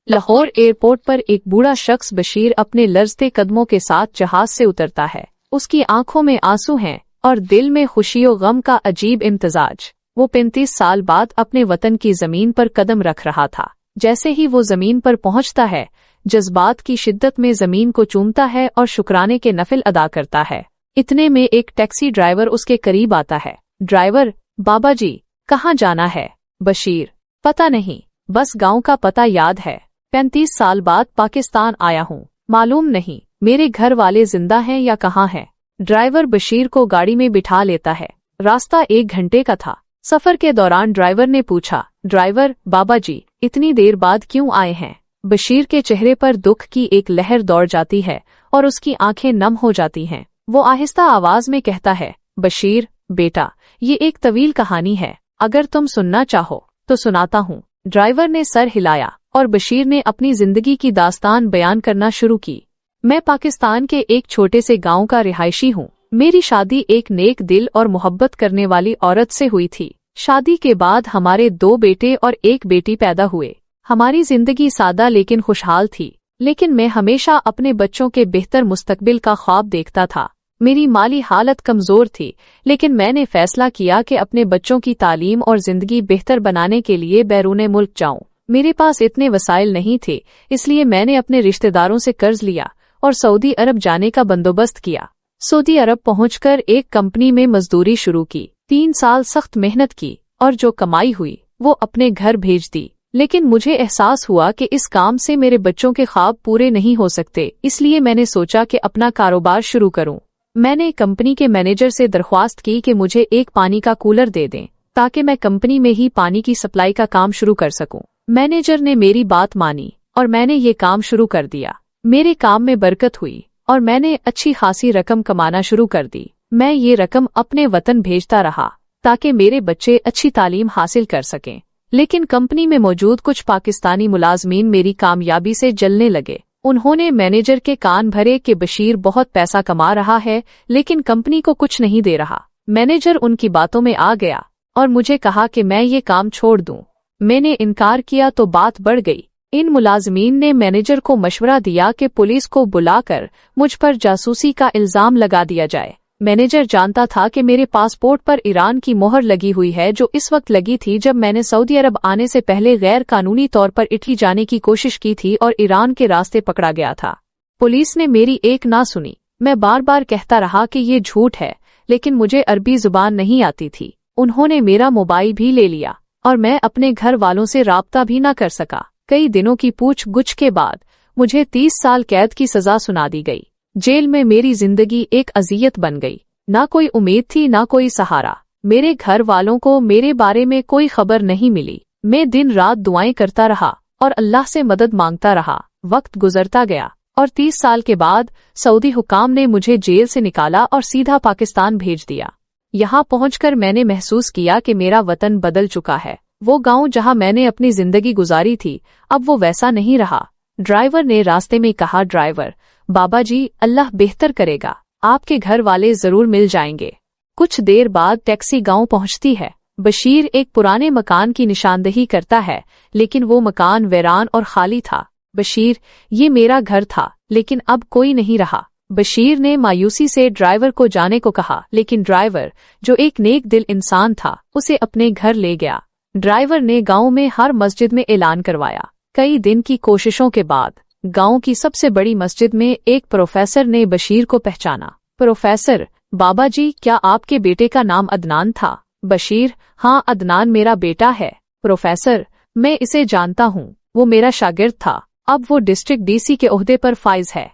Lahore airport पर एक बूढ़ा शख्स बशीर अपने लर्जते कदमों के साथ जहाज से उतरता है। उसकी आंखों में आंसू हैं और दिल में खुशियों गम का अजीब इम्तजाज। वो 35 साल बाद अपने वतन की जमीन पर कदम रख रहा था। जैसे ही वो जमीन पर पहुंचता है, जज्बात की शिद्दत में जमीन को चूमता है और शुक्राने के नफिल अदा करता है। इतने में एक टैक्सी ड्राइवर उसके करीब आता है। ड्राइवर: बाबा जी, कहाँ जाना है? बशीर: पता नहीं, बस गांव का पता याद है। 35 साल बाद पाकिस्तान आया हूँ, मालूम नहीं मेरे घर वाले जिंदा हैं या कहाँ हैं। ड्राइवर बशीर को गाड़ी में बिठा लेता है। रास्ता 1 घंटे का था। सफर के दौरान ड्राइवर ने पूछा: ड्राइवर, बाबा जी इतनी देर बाद क्यों आए हैं? बशीर के चेहरे पर दुख की एक लहर दौड़ जाती है और उसकी आंखें नम हो जाती हैं। वो आहिस्ता आवाज में कहता है: बशीर बेटा, ये एक तवील कहानी है, अगर तुम सुनना चाहो तो सुनाता हूँ। ड्राइवर ने सर हिलाया और बशीर ने अपनी जिंदगी की दास्तान बयान करना शुरू की। मैं पाकिस्तान के एक छोटे से गांव का रिहायशी हूँ। मेरी शादी एक नेक दिल और मोहब्बत करने वाली औरत से हुई थी। शादी के बाद हमारे 2 बेटे और 1 बेटी पैदा हुए। हमारी जिंदगी सादा लेकिन खुशहाल थी, लेकिन मैं हमेशा अपने बच्चों के बेहतर मुस्तकबिल का ख्वाब देखता था। मेरी माली हालत कमजोर थी, लेकिन मैंने फैसला किया कि अपने बच्चों की तालीम और जिंदगी बेहतर बनाने के लिए बैरूने मुल्क जाऊं। मेरे पास इतने वसाइल नहीं थे, इसलिए मैंने अपने रिश्तेदारों से कर्ज लिया और सऊदी अरब जाने का बंदोबस्त किया। सऊदी अरब पहुंचकर एक कंपनी में मजदूरी शुरू की। 3 साल सख्त मेहनत की और जो कमाई हुई वो अपने घर भेज दी। लेकिन मुझे एहसास हुआ कि इस काम से मेरे बच्चों के ख्वाब पूरे नहीं हो सकते, इसलिए मैंने सोचा कि अपना कारोबार शुरू करूं। मैंने कंपनी के मैनेजर से दरख्वास्त की कि मुझे एक पानी का कूलर दे दें ताकि मैं कंपनी में ही पानी की सप्लाई का काम शुरू कर सकूं। मैनेजर ने मेरी बात मानी और मैंने ये काम शुरू कर दिया। मेरे काम में बरकत हुई और मैंने अच्छी खासी रकम कमाना शुरू कर दी। मैं ये रकम अपने वतन भेजता रहा ताकि मेरे बच्चे अच्छी तालीम हासिल कर सकें। लेकिन कंपनी में मौजूद कुछ पाकिस्तानी मुलाजमीन मेरी कामयाबी से जलने लगे। उन्होंने मैनेजर के कान भरे कि बशीर बहुत पैसा कमा रहा है, लेकिन कंपनी को कुछ नहीं दे रहा। मैनेजर उनकी बातों में आ गया और मुझे कहा कि मैं ये काम छोड़ दूं। मैंने इनकार किया तो बात बढ़ गई। इन मुलाजमीन ने मैनेजर को मशवरा दिया कि पुलिस को बुलाकर मुझ पर जासूसी का इल्जाम लगा दिया जाए। मैनेजर जानता था कि मेरे पासपोर्ट पर ईरान की मोहर लगी हुई है, जो इस वक्त लगी थी जब मैंने सऊदी अरब आने से पहले गैर कानूनी तौर पर इटली जाने की कोशिश की थी और ईरान के रास्ते पकड़ा गया था। पुलिस ने मेरी एक ना सुनी। मैं बार बार कहता रहा कि ये झूठ है, लेकिन मुझे अरबी जुबान नहीं आती थी। उन्होंने मेरा मोबाइल भी ले लिया और मैं अपने घर वालों से राब्ता भी न कर सका। कई दिनों की पूछगुछ के बाद मुझे 30 साल कैद की सजा सुना दी गई। जेल में मेरी जिंदगी एक अजियत बन गई। ना कोई उम्मीद थी, ना कोई सहारा। मेरे घर वालों को मेरे बारे में कोई खबर नहीं मिली। मैं दिन रात दुआएं करता रहा और अल्लाह से मदद मांगता रहा। वक्त गुजरता गया और 30 साल के बाद सऊदी हुकाम ने मुझे जेल से निकाला और सीधा पाकिस्तान भेज दिया। यहाँ पहुंचकर मैंने महसूस किया कि मेरा वतन बदल चुका है। वो गांव जहाँ मैंने अपनी जिंदगी गुजारी थी, अब वो वैसा नहीं रहा। ड्राइवर ने रास्ते में कहा: ड्राइवर, बाबा जी, अल्लाह बेहतर करेगा, आपके घर वाले जरूर मिल जाएंगे। कुछ देर बाद टैक्सी गांव पहुंचती है। बशीर एक पुराने मकान की निशानदही करता है, लेकिन वो मकान वीरान और खाली था। बशीर: ये मेरा घर था, लेकिन अब कोई नहीं रहा। बशीर ने मायूसी से ड्राइवर को जाने को कहा, लेकिन ड्राइवर, जो एक नेक दिल इंसान था, उसे अपने घर ले गया। ड्राइवर ने गांव में हर मस्जिद में ऐलान करवाया। कई दिन की कोशिशों के बाद गांव की सबसे बड़ी मस्जिद में एक प्रोफेसर ने बशीर को पहचाना। प्रोफेसर: बाबा जी, क्या आपके बेटे का नाम अदनान था? बशीर: हाँ, अदनान मेरा बेटा है। प्रोफेसर: मैं इसे जानता हूँ, वो मेरा शागिर्द था। अब वो डिस्ट्रिक्ट डीसी के ओहदे पर फाइज है।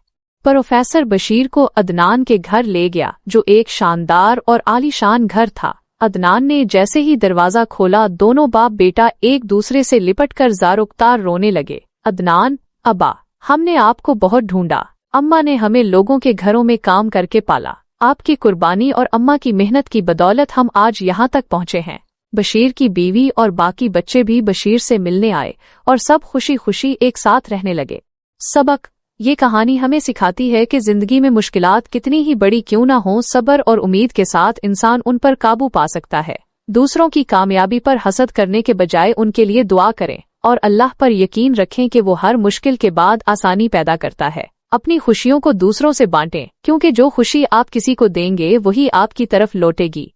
प्रोफेसर बशीर को अदनान के घर ले गया, जो एक शानदार और आलीशान घर था। अदनान ने जैसे ही दरवाजा खोला, दोनों बाप बेटा एक दूसरे से लिपटकर जारुकतार रोने लगे। अदनान: अब्बा, हमने आपको बहुत ढूंढा। अम्मा ने हमें लोगों के घरों में काम करके पाला। आपकी कुर्बानी और अम्मा की मेहनत की बदौलत हम आज यहाँ तक पहुँचे हैं। बशीर की बीवी और बाकी बच्चे भी बशीर से मिलने आए और सब खुशी खुशी एक साथ रहने लगे। सबक: ये कहानी हमें सिखाती है कि जिंदगी में मुश्किलात कितनी ही बड़ी क्यों न हो, सब्र और उम्मीद के साथ इंसान उन पर काबू पा सकता है। दूसरों की कामयाबी पर हसद करने के बजाय उनके लिए दुआ करें اور اللہ پر یقین رکھیں کہ وہ ہر مشکل کے بعد آسانی پیدا کرتا ہے۔ اپنی خوشیوں کو دوسروں سے بانٹیں، کیونکہ جو خوشی آپ کسی کو دیں گے وہی آپ کی طرف لوٹے گی۔